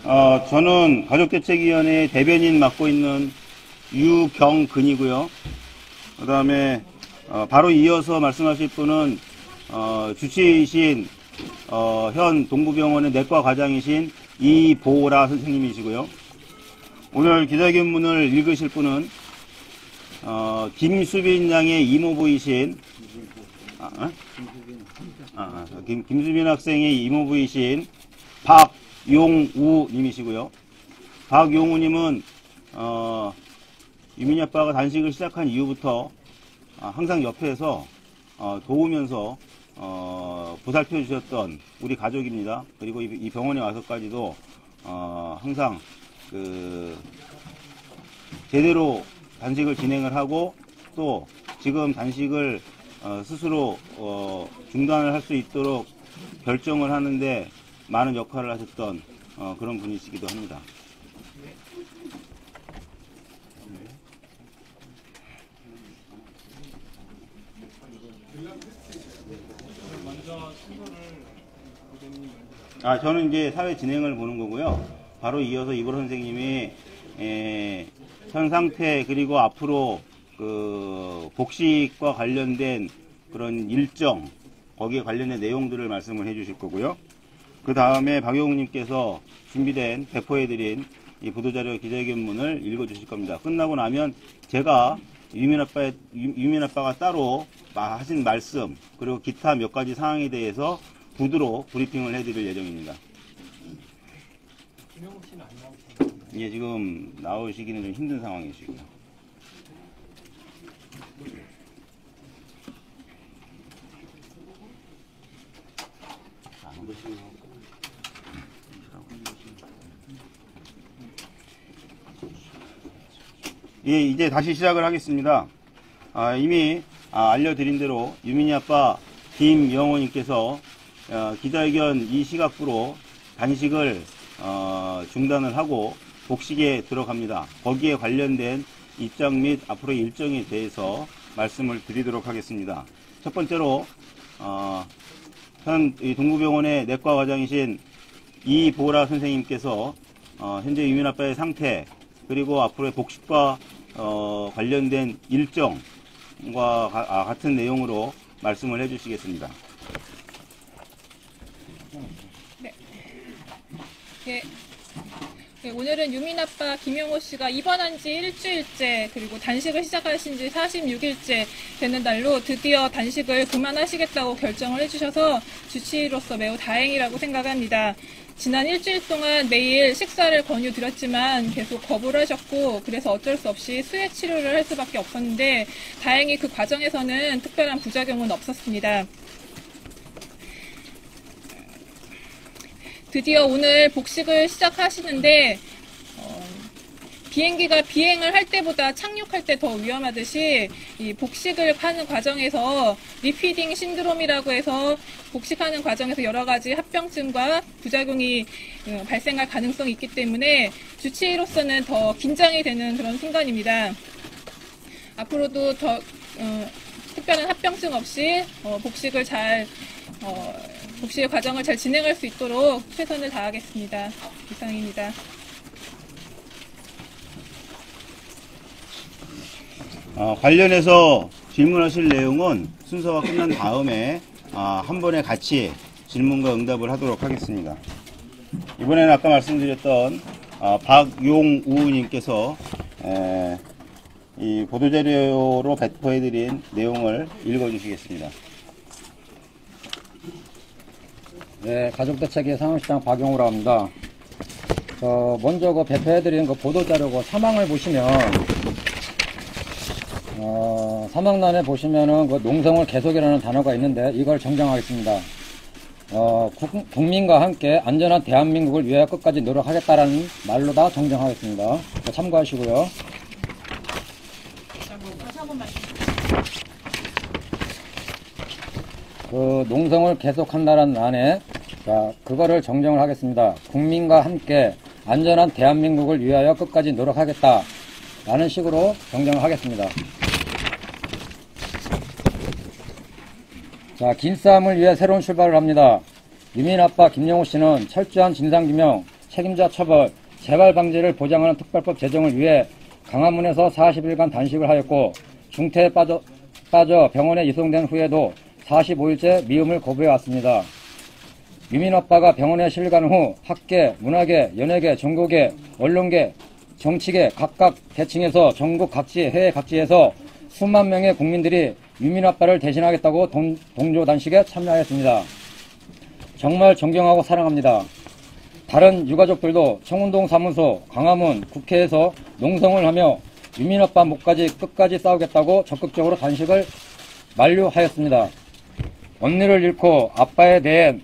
저는 가족대책위원회 대변인 맡고 있는 유경근이고요. 그 다음에 바로 이어서 말씀하실 분은 주치의이신 현 동부병원의 내과 과장이신 이보라 선생님이시고요. 오늘 기자회견문을 읽으실 분은 김수빈 양의 이모부이신 김수빈 학생의 이모부이신 박용우 님이시고요. 박용우 님은 유민이 아빠가 단식을 시작한 이후부터 항상 옆에서 도우면서 보살펴 주셨던 우리 가족입니다. 그리고 이 병원에 와서까지도 항상 제대로 단식을 진행을 하고 또 지금 단식을 스스로 중단을 할 수 있도록 결정을 하는데 많은 역할을 하셨던 그런 분이시기도 합니다. 저는 이제 사회 진행을 보는 거고요. 바로 이어서 이보라 선생님이 현 상태 그리고 앞으로 복식과 관련된 그런 일정 거기에 관련된 내용들을 말씀을 해주실 거고요. 그 다음에 박용우님께서 준비된 배포해드린 이 보도자료 기자회견문을 읽어주실 겁니다. 끝나고 나면 제가 유민 아빠가 따로 하신 말씀 그리고 기타 몇 가지 사항에 대해서 구두로 브리핑을 해드릴 예정입니다. 김영욱 씨는 안 나오세요? 예, 지금 나오시기는 좀 힘든 상황이시고요. 예, 이제 다시 시작을 하겠습니다. 이미 알려드린 대로 유민이 아빠 김영호님께서 기자회견 이 시각부로 단식을 중단을 하고 복식에 들어갑니다. 거기에 관련된 입장 및 앞으로의 일정에 대해서 말씀을 드리도록 하겠습니다. 첫 번째로 현 동부병원의 내과 과장이신 이보라 선생님께서 현재 유민 아빠의 상태 그리고 앞으로의 복식과 관련된 일정과 같은 내용으로 말씀을 해주시겠습니다. 네, 오늘은 유민 아빠 김영호 씨가 입원한 지 일주일째 그리고 단식을 시작하신 지 46일째 되는 날로 드디어 단식을 그만하시겠다고 결정을 해주셔서 주치의로서 매우 다행이라고 생각합니다. 지난 일주일 동안 매일 식사를 권유드렸지만 계속 거부를 하셨고 그래서 어쩔 수 없이 수액 치료를 할 수밖에 없었는데 다행히 그 과정에서는 특별한 부작용은 없었습니다. 드디어 오늘 복식을 시작하시는데 비행기가 비행을 할 때보다 착륙할 때 더 위험하듯이 이 복식을 하는 과정에서 리피딩 신드롬이라고 해서 복식하는 과정에서 여러 가지 합병증과 부작용이 발생할 가능성이 있기 때문에 주치의로서는 더 긴장이 되는 그런 순간입니다. 앞으로도 더 특별한 합병증 없이 복식의 과정을 잘 진행할 수 있도록 최선을 다하겠습니다. 이상입니다. 관련해서 질문하실 내용은 순서가 끝난 다음에 한 번에 같이 질문과 응답을 하도록 하겠습니다. 이번에는 아까 말씀드렸던 박용우님께서 이 보도자료로 배포해드린 내용을 읽어주시겠습니다. 네, 가족대책위 상황실장 박용우라고 합니다. 먼저 배포해드린 보도자료 사망을 보시면 사망란에 보시면은 농성을 계속이라는 단어가 있는데 이걸 정정하겠습니다. 국민과 함께 안전한 대한민국을 위하여 끝까지 노력하겠다라는 말로 다 정정하겠습니다. 참고하시고요. 농성을 계속한다는 안에 그거를 정정을 하겠습니다. 국민과 함께 안전한 대한민국을 위하여 끝까지 노력하겠다 라는 식으로 정정을 하겠습니다. 자, 긴 싸움을 위해 새로운 출발을 합니다. 유민 아빠 김영호 씨는 철저한 진상규명, 책임자 처벌, 재발 방지를 보장하는 특별법 제정을 위해 강화문에서 40일간 단식을 하였고 중태에 빠져 병원에 이송된 후에도 45일째 미움을 거부해왔습니다. 유민 아빠가 병원에 실려간 후 학계, 문화계, 연예계, 종교계, 언론계, 정치계 각각 계층에서 전국 각지, 해외 각지에서 수만 명의 국민들이 유민 아빠를 대신하겠다고 동조 단식에 참여하였습니다. 정말 존경하고 사랑합니다. 다른 유가족들도 청운동 사무소, 강화문, 국회에서 농성을 하며 유민 아빠 목까지 끝까지 싸우겠다고 적극적으로 단식을 만류하였습니다. 언니를 잃고 아빠에 대해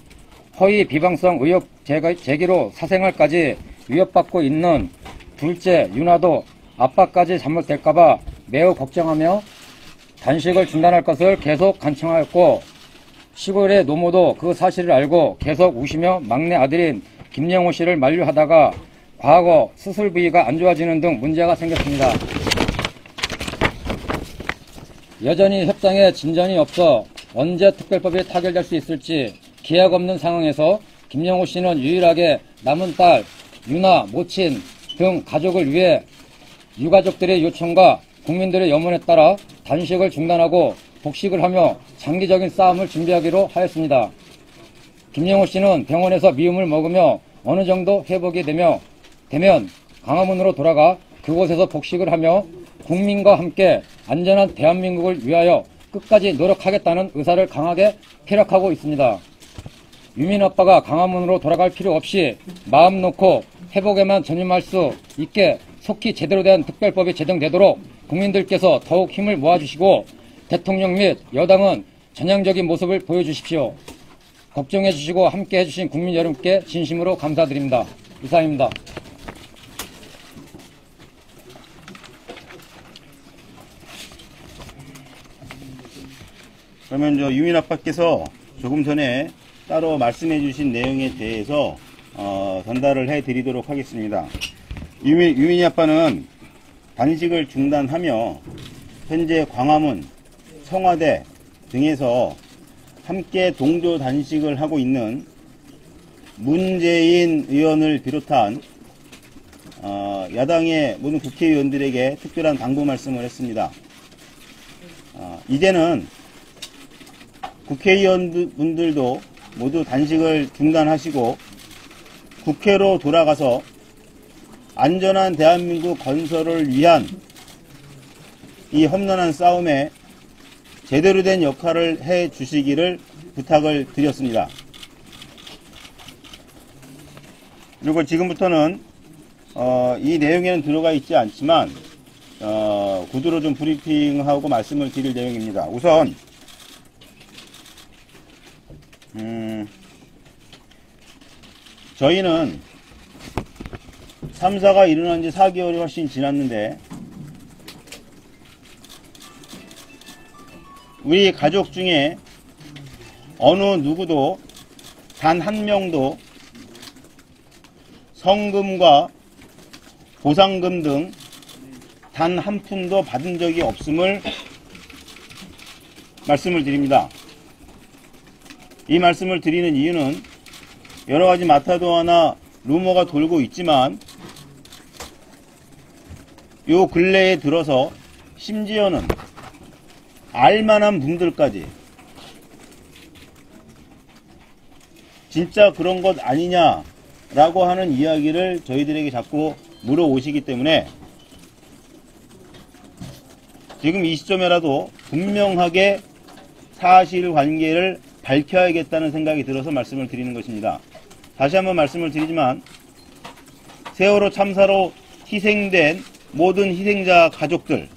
허위 비방성 의혹 제기로 사생활까지 위협받고 있는 둘째 윤아도 아빠까지 잘못될까봐 매우 걱정하며 단식을 중단할 것을 계속 간청하였고 시골의 노모도 그 사실을 알고 계속 우시며 막내 아들인 김영호 씨를 만류하다가 과거 수술 부위가 안 좋아지는 등 문제가 생겼습니다. 여전히 협상에 진전이 없어 언제 특별법이 타결될 수 있을지 기약 없는 상황에서 김영호 씨는 유일하게 남은 딸, 유나, 모친 등 가족을 위해 유가족들의 요청과 국민들의 염원에 따라 단식을 중단하고 복식을 하며 장기적인 싸움을 준비하기로 하였습니다. 김영호 씨는 병원에서 미움을 먹으며 어느 정도 회복이 되면 강화문으로 돌아가 그곳에서 복식을 하며 국민과 함께 안전한 대한민국을 위하여 끝까지 노력하겠다는 의사를 강하게 피력하고 있습니다. 유민 아빠가 강화문으로 돌아갈 필요 없이 마음 놓고 회복에만 전념할 수 있게 속히 제대로 된 특별법이 제정되도록 국민들께서 더욱 힘을 모아주시고 대통령 및 여당은 전향적인 모습을 보여주십시오. 걱정해 주시고 함께 해주신 국민 여러분께 진심으로 감사드립니다. 이상입니다. 그러면 유민 아빠께서 조금 전에 따로 말씀해 주신 내용에 대해서 전달을 해 드리도록 하겠습니다. 유민이 아빠는 단식을 중단하며 현재 광화문, 청와대 등에서 함께 동조 단식을 하고 있는 문재인 의원을 비롯한 야당의 모든 국회의원들에게 특별한 당부 말씀을 했습니다. 이제는 국회의원분들도 모두 단식을 중단하시고 국회로 돌아가서 안전한 대한민국 건설을 위한 이 험난한 싸움에 제대로 된 역할을 해 주시기를 부탁을 드렸습니다. 그리고 지금부터는 이 내용에는 들어가 있지 않지만 구두로 좀 브리핑하고 말씀을 드릴 내용입니다. 우선 저희는 참사가 일어난 지 4개월이 훨씬 지났는데 우리 가족 중에 어느 누구도 단 한 명도 성금과 보상금 등 단 한 푼도 받은 적이 없음을 말씀을 드립니다. 이 말씀을 드리는 이유는 여러가지 마타도어나 루머가 돌고 있지만 요 근래에 들어서 심지어는 알만한 분들까지 진짜 그런 것 아니냐라고 하는 이야기를 저희들에게 자꾸 물어오시기 때문에 지금 이 시점에라도 분명하게 사실관계를 밝혀야겠다는 생각이 들어서 말씀을 드리는 것입니다. 다시 한번 말씀을 드리지만 세월호 참사로 희생된 모든 희생자 가족들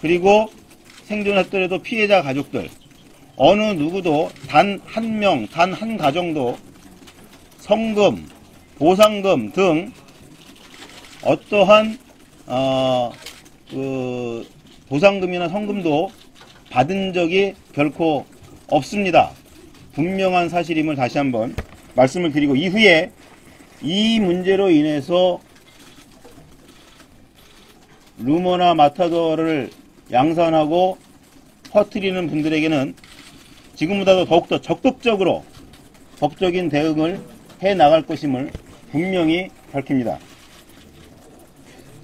그리고 생존했더라도 피해자 가족들 어느 누구도 단 한 명, 단 한 가정도 성금, 보상금 등 어떠한 보상금이나 성금도 받은 적이 결코 없습니다. 분명한 사실임을 다시 한번 말씀을 드리고 이후에 이 문제로 인해서 루머나 마타도어를 양산하고 퍼뜨리는 분들에게는 지금보다도 더욱더 적극적으로 법적인 대응을 해 나갈 것임을 분명히 밝힙니다.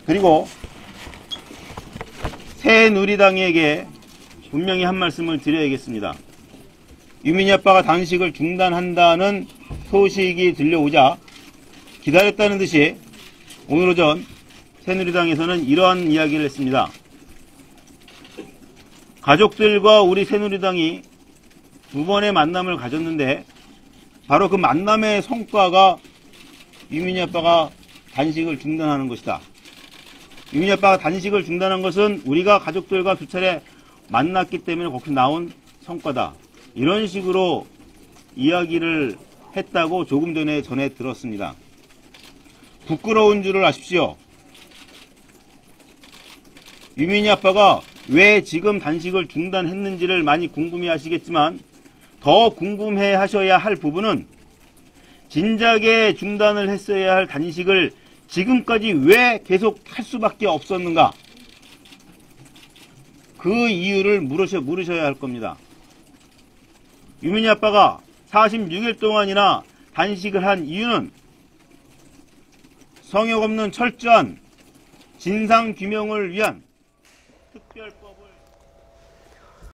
그리고 새누리당에게 분명히 한 말씀을 드려야겠습니다. 유민희 아빠가 단식을 중단한다는 소식이 들려오자 기다렸다는 듯이 오늘 오전 새누리당에서는 이러한 이야기를 했습니다. 가족들과 우리 새누리당이 두 번의 만남을 가졌는데 바로 그 만남의 성과가 유민희 아빠가 단식을 중단하는 것이다. 유민희 아빠가 단식을 중단한 것은 우리가 가족들과 두 차례 만났기 때문에 거기서 나온 성과다. 이런 식으로 이야기를 했다고 조금 전에 들었습니다. 부끄러운 줄을 아십시오. 유민희 아빠가 왜 지금 단식을 중단했는지를 많이 궁금해 하시겠지만 더 궁금해 하셔야 할 부분은 진작에 중단을 했어야 할 단식을 지금까지 왜 계속 할 수밖에 없었는가? 그 이유를 물으셔야 할 겁니다. 유민희 아빠가 46일 동안이나 단식을 한 이유는 성역 없는 철저한 진상규명을 위한 특별법